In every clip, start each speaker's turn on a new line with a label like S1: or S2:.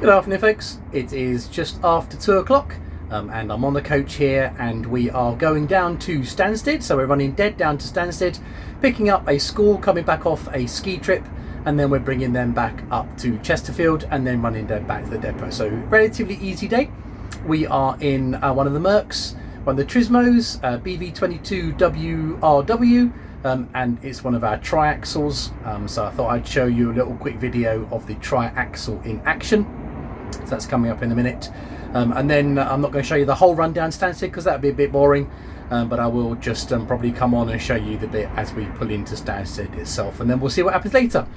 S1: Good afternoon, folks. It is just after 2 o'clock and I'm on the coach here and we are going down to Stansted. So we're running dead down to Stansted, picking up a school coming back off a ski trip, and then we're bringing them back up to Chesterfield and then running them back to the depot. So relatively easy day. We are in one of the Mercs, one of the Trismos, BV22WRW, and it's one of our triaxles. So I thought I'd show you a little quick video of the triaxle in action. So that's coming up in a minute. And then I'm not going to show you the whole run down Stansted because that would be a bit boring. But I will just probably come on and show you the bit as we pull into Stansted itself, and then we'll see what happens later.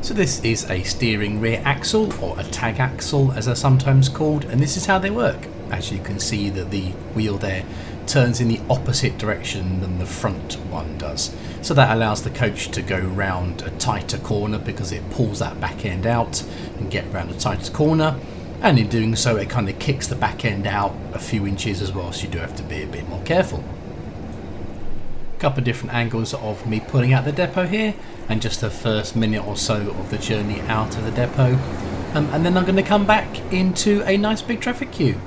S1: So this is a steering rear axle, or a tag axle as they're sometimes called, and this is how they work. As you can see that the wheel there turns in the opposite direction than the front one does. So that allows the coach to go round a tighter corner because it pulls that back end out and get around a tighter corner. And in doing so, it kind of kicks the back end out a few inches as well, so you do have to be a bit more careful. A couple of different angles of me pulling out the depot here, and just the first minute or so of the journey out of the depot. And then I'm going to come back into a nice big traffic queue.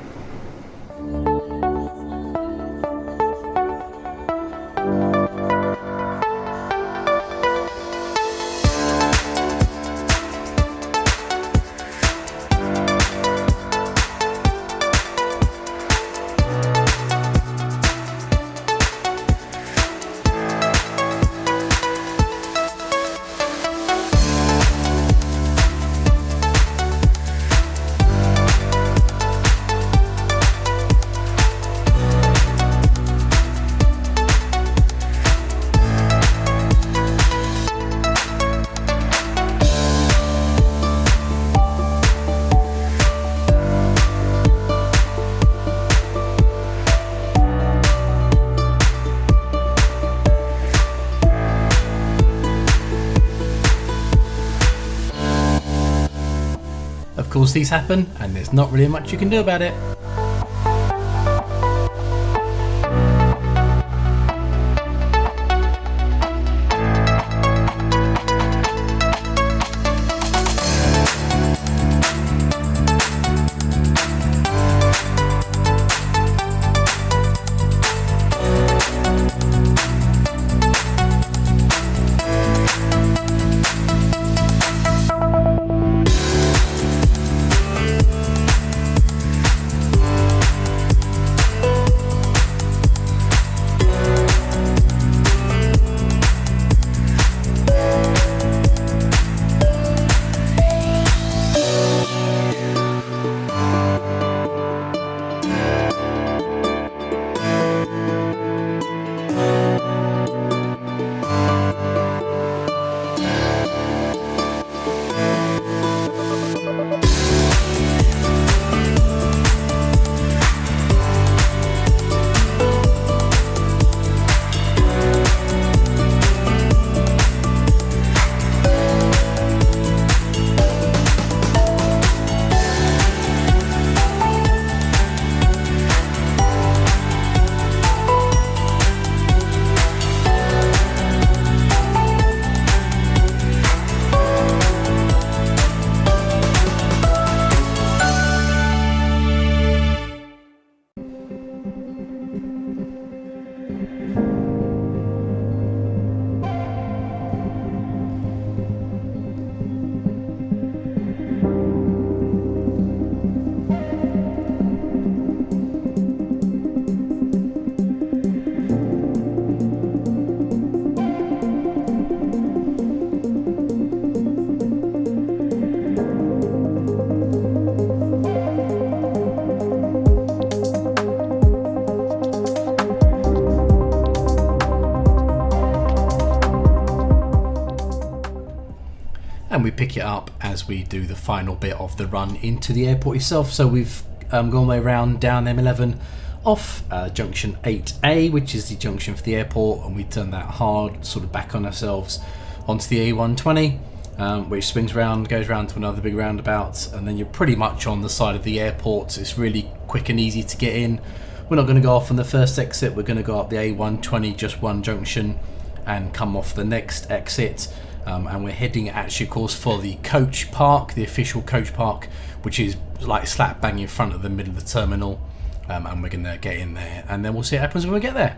S1: Of course these happen, and there's not really much you can do about it. And we pick it up as we do the final bit of the run into the airport itself. So we've gone all the way around down M11 off junction 8A, which is the junction for the airport, and we turn that hard sort of back on ourselves onto the A120, which swings around, goes round to another big roundabout, and then you're pretty much on the side of the airport. So it's really quick and easy to get in. We're not going to go off on the first exit, we're going to go up the A120, just one junction, and come off the next exit. and we're heading actually, of course, for the coach park, the official coach park, which is like slap bang in front of the middle of the terminal, and we're going to get in there, and then we'll see what happens when we get there.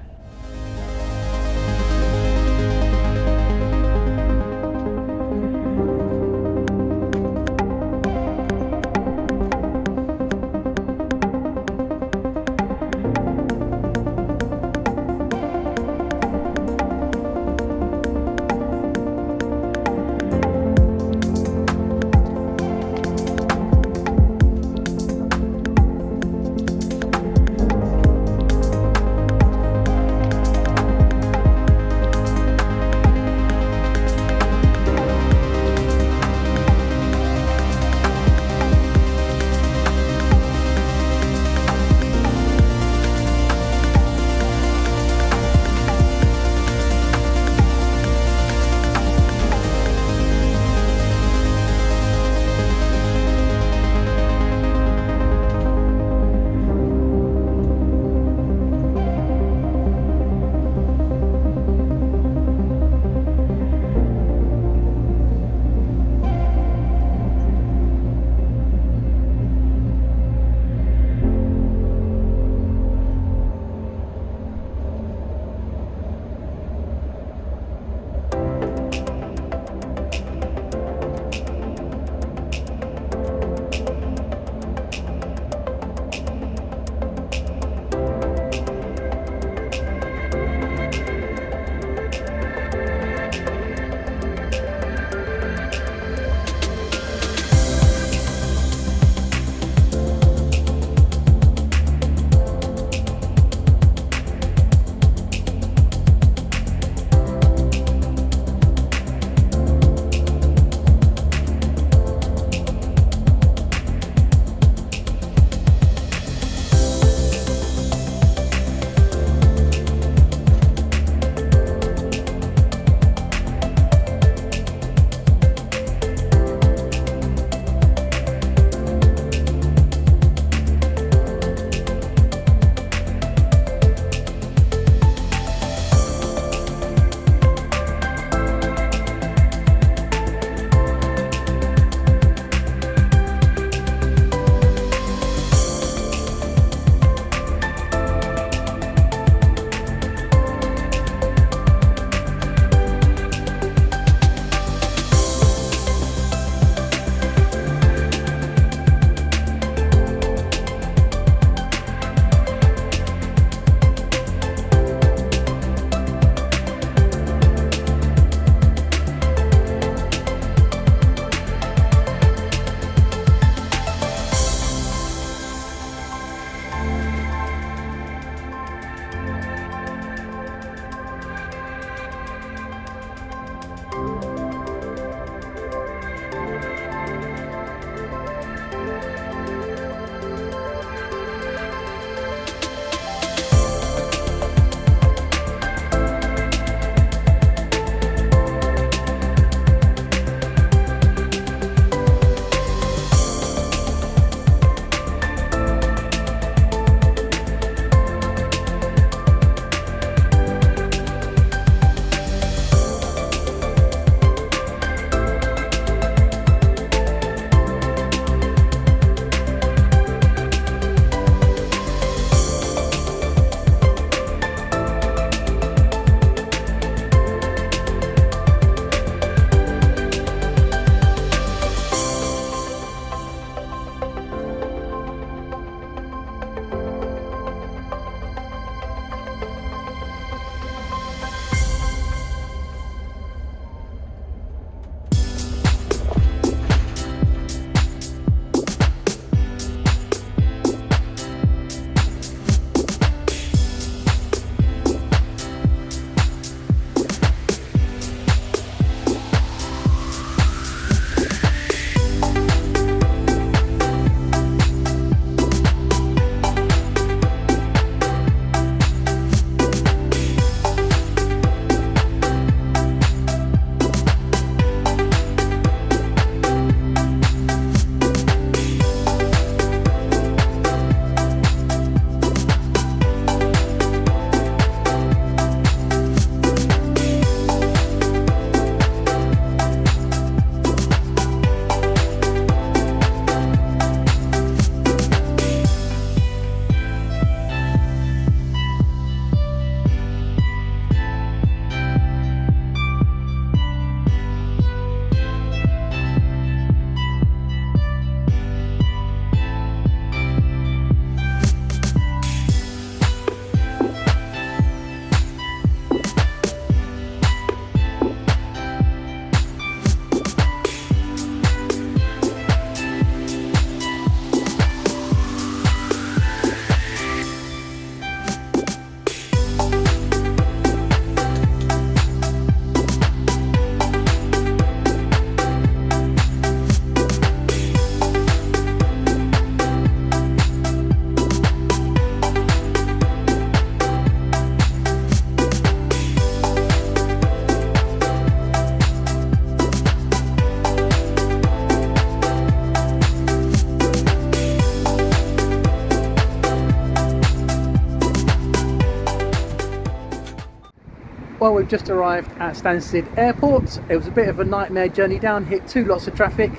S1: Well, we've just arrived at Stansted Airport. It was a bit of a nightmare journey down, hit 2 lots of traffic.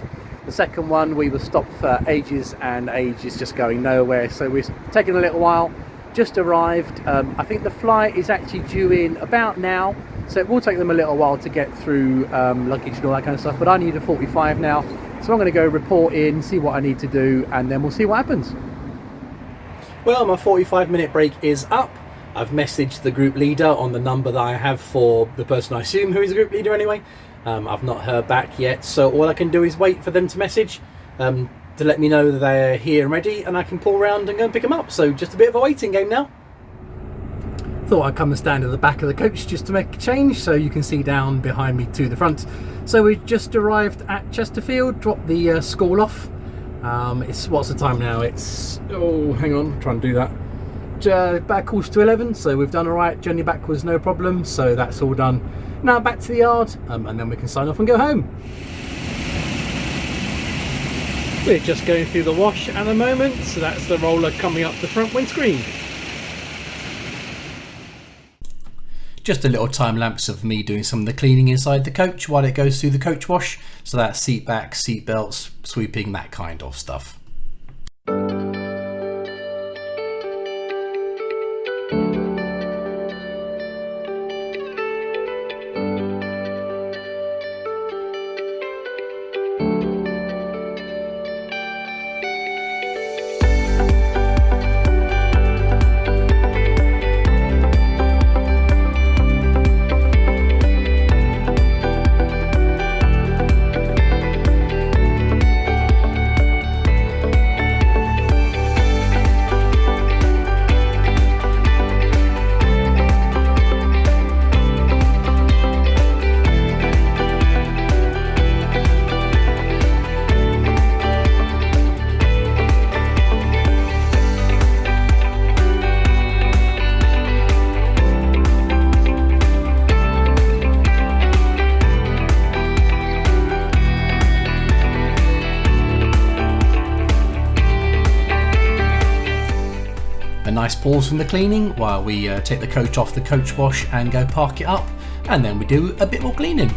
S1: The second one we were stopped for ages and ages, just going nowhere, so we're taking a little while. Just arrived. I think the flight is actually due in about now, so it will take them a little while to get through luggage and all that kind of stuff, but I need a 45 now, so I'm going to go report in, see what I need to do, and then we'll see what happens. Well, my 45-minute break is up. I've messaged the group leader on the number that I have for the person I assume who is the group leader anyway. I've not heard back yet, so all I can do is wait for them to message to let me know that they're here and ready, and I can pull around and go and pick them up. So just a bit of a waiting game now. Thought I'd come and stand at the back of the coach just to make a change, so you can see down behind me to the front. So we just arrived at Chesterfield, dropped the school off. What's the time now? It's, oh, hang on, I'm trying to do that. Back calls to 11, so we've done all right. Journey back was no problem, so that's all done. Now back to the yard, and then we can sign off and go home. We're just going through the wash at the moment, so that's the roller coming up the front windscreen. Just a little time lapse of me doing some of the cleaning inside the coach while it goes through the coach wash. So that's seat backs, seat belts, sweeping, that kind of stuff. Nice pause from the cleaning while we take the coach off the coach wash and go park it up, and then we do a bit more cleaning.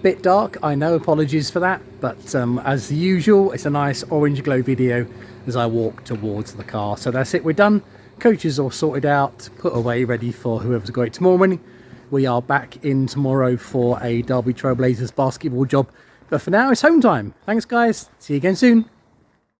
S1: Bit dark, I know, apologies for that, but as usual, it's a nice orange glow video as I walk towards the car. So that's it, we're done. Coaches all sorted out, put away, ready for whoever's got it tomorrow morning. We are back in tomorrow for a Derby Trailblazers basketball job, but for now it's home time. Thanks guys, see you again soon.